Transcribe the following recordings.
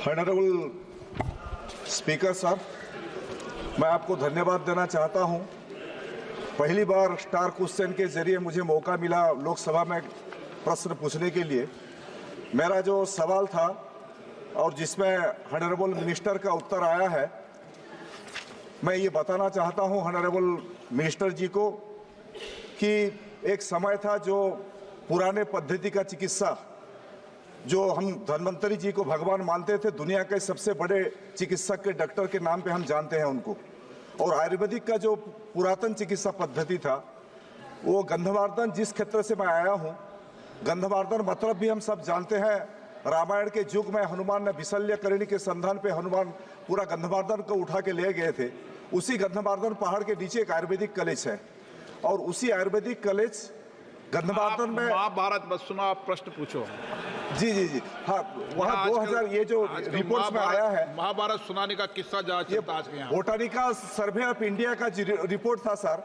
Honourable speaker sir, मैं आपको धन्यवाद देना चाहता हूं। पहली बार स्टार क्वेश्चन के जरिए मुझे मौका मिला लोकसभा में प्रश्न पूछने के लिए। मेरा जो सवाल था और जिसमें ऑनरेबल मिनिस्टर का उत्तर आया है, मैं ये बताना चाहता हूं ऑनरेबल मिनिस्टर जी को कि एक समय था जो पुराने पद्धति का चिकित्सा, जो हम धन्वंतरी जी को भगवान मानते थे, दुनिया के सबसे बड़े चिकित्सक के डॉक्टर के नाम पे हम जानते हैं उनको, और आयुर्वेदिक का जो पुरातन चिकित्सा पद्धति था वो गंधमार्दन, जिस क्षेत्र से मैं आया हूँ, गंधमार्दन मतलब भी हम सब जानते हैं। रामायण के युग में हनुमान ने विशल्यकरणी के संधान पे हनुमान पूरा गंधमार्दन को उठा के ले गए थे। उसी गंधमार्दन पहाड़ के नीचे एक आयुर्वेदिक कॉलेज है, और उसी आयुर्वेदिक कॉलेज गंधमार्दन में महाभारत बस सुनो, आप प्रश्न पूछो। जी हाँ, वहाँ 2000 ये जो रिपोर्ट्स में आया है, महाभारत सुनाने का किस्सा जहाँ चलता आज के यहाँ। बोटानिकल सर्वे ऑफ इंडिया का रिपोर्ट था सर,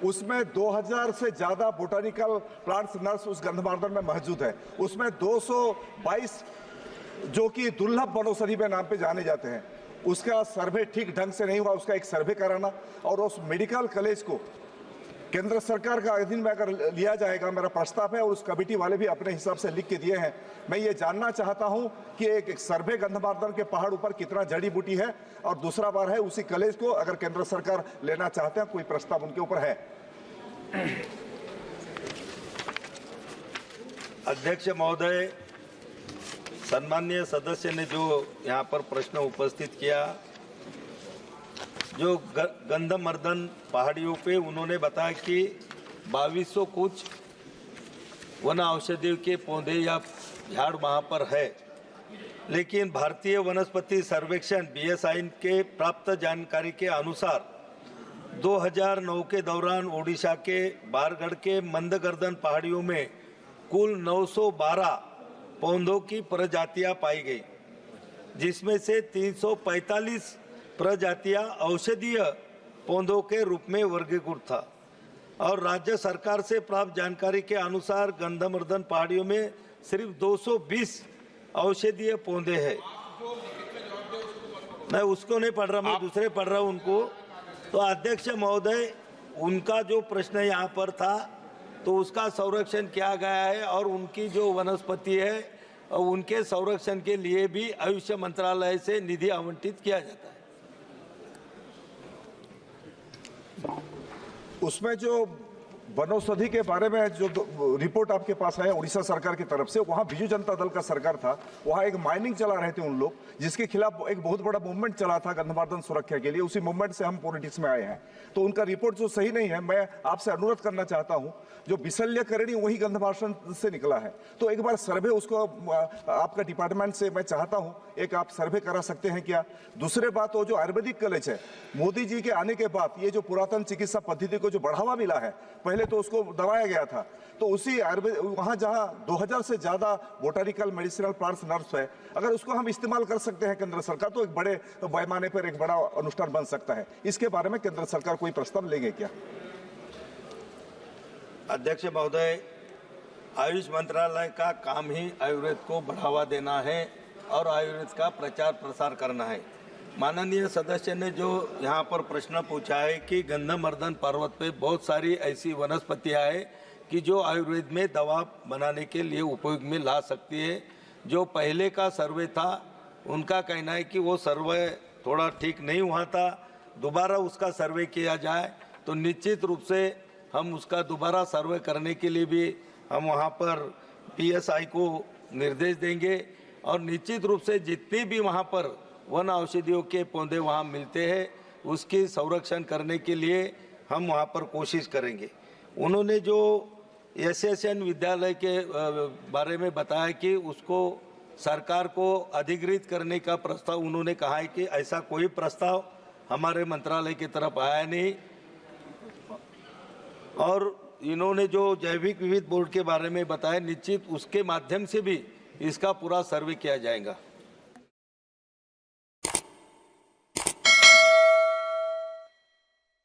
उसमें 2000 से ज्यादा बोटानिकल प्लांट्स नर्स उस गंधमार्दन में मौजूद है। उसमें 222 जो कि दुर्लभ वनौषधि के नाम पे जाने जाते हैं, उसका सर्वे ठीक ढंग से नहीं हुआ। उसका एक सर्वे कराना और उस मेडिकल कॉलेज को केंद्र सरकार का अधीन में अगर लिया जाएगा, मेरा प्रस्ताव है, और उस कमेटी वाले भी अपने हिसाब से लिख के दिए हैं। मैं ये जानना चाहता हूं कि एक सर्वे गंधमार्दन के पहाड़ ऊपर कितना जड़ी बूटी है, और दूसरा बार है उसी कॉलेज को अगर केंद्र सरकार लेना चाहते हैं, कोई प्रस्ताव उनके ऊपर है? अध्यक्ष महोदय, सम्माननीय सदस्य ने जो यहाँ पर प्रश्न उपस्थित किया, जो गंधमार्दन पहाड़ियों पे उन्होंने बताया कि 2200 कुछ वन औषधियों के पौधे या झाड़ वहाँ पर है, लेकिन भारतीय वनस्पति सर्वेक्षण BSI के प्राप्त जानकारी के अनुसार 2009 के दौरान ओडिशा के बारगढ़ के मंदगर्दन पहाड़ियों में कुल 912 पौधों की प्रजातियां पाई गई, जिसमें से 345 प्रजातियां औषधीय पौधों के रूप में वर्गीकृत था। और राज्य सरकार से प्राप्त जानकारी के अनुसार गंधमार्दन पहाड़ियों में सिर्फ 220 औषधीय पौधे हैं। मैं उसको नहीं पढ़ रहा, मैं दूसरे पढ़ रहा हूँ उनको। तो अध्यक्ष महोदय, उनका जो प्रश्न यहाँ पर था तो उसका संरक्षण किया गया है, और उनकी जो वनस्पति है उनके संरक्षण के लिए भी आयुष मंत्रालय से निधि आवंटित किया जाता है। उसमें जो वनौषधि के बारे में जो रिपोर्ट आपके पास है उड़ीसा सरकार की तरफ से, वहाँ बिजू जनता दल का सरकार था, वहाँ एक माइनिंग चला रहे थे उन लोग, जिसके खिलाफ एक बहुत बड़ा मूवमेंट चला था गंधमार्दन सुरक्षा के लिए। उसी मूवमेंट से हम पॉलिटिक्स में आए हैं, तो उनका रिपोर्ट जो सही नहीं है। मैं आपसे अनुरोध करना चाहता हूँ, जो विशल्यकरणी वही गंधमार्दन से निकला है, तो एक बार सर्वे उसको आपका डिपार्टमेंट से मैं चाहता हूँ एक आप सर्वे करा सकते हैं क्या? दूसरे बात, वो जो आयुर्वेदिक कॉलेज है, मोदी जी के आने के बाद ये जो पुरातन चिकित्सा पद्धति को जो बढ़ावा मिला है, पहले तो उसको दबाया गया था, तो उसी आयुर्वेद वहाँ जहाँ 2000 से ज्यादा बोटानिकल मेडिसिनल प्लांट्स नर्स है, अगर उसको हम इस्तेमाल कर सकते हैं केंद्र सरकार, तो एक बड़े पैमाने पर एक बड़ा अनुष्ठान बन सकता है। इसके बारे में केंद्र सरकार कोई प्रस्ताव लेंगे क्या? अध्यक्ष महोदय, आयुष मंत्रालय का काम ही आयुर्वेद को बढ़ावा देना है और आयुर्वेद का प्रचार प्रसार करना है। माननीय सदस्य ने जो यहाँ पर प्रश्न पूछा है कि गंधमार्दन पर्वत पे बहुत सारी ऐसी वनस्पतियाँ हैं कि जो आयुर्वेद में दवा बनाने के लिए उपयोग में ला सकती है। जो पहले का सर्वे था, उनका कहना है कि वो सर्वे थोड़ा ठीक नहीं हुआ था, दोबारा उसका सर्वे किया जाए तो निश्चित रूप से हम उसका दोबारा सर्वे करने के लिए भी हम वहाँ पर PSI को निर्देश देंगे, और निश्चित रूप से जितनी भी वहाँ पर वन औषधियों के पौधे वहाँ मिलते हैं उसकी संरक्षण करने के लिए हम वहाँ पर कोशिश करेंगे। उन्होंने जो SSN विद्यालय के बारे में बताया कि उसको सरकार को अधिकृत करने का प्रस्ताव, उन्होंने कहा है कि ऐसा कोई प्रस्ताव हमारे मंत्रालय की तरफ आया नहीं। और इन्होंने जो जैविक विविध बोर्ड के बारे में बताया, निश्चित उसके माध्यम से भी इसका पूरा सर्वे किया जाएगा।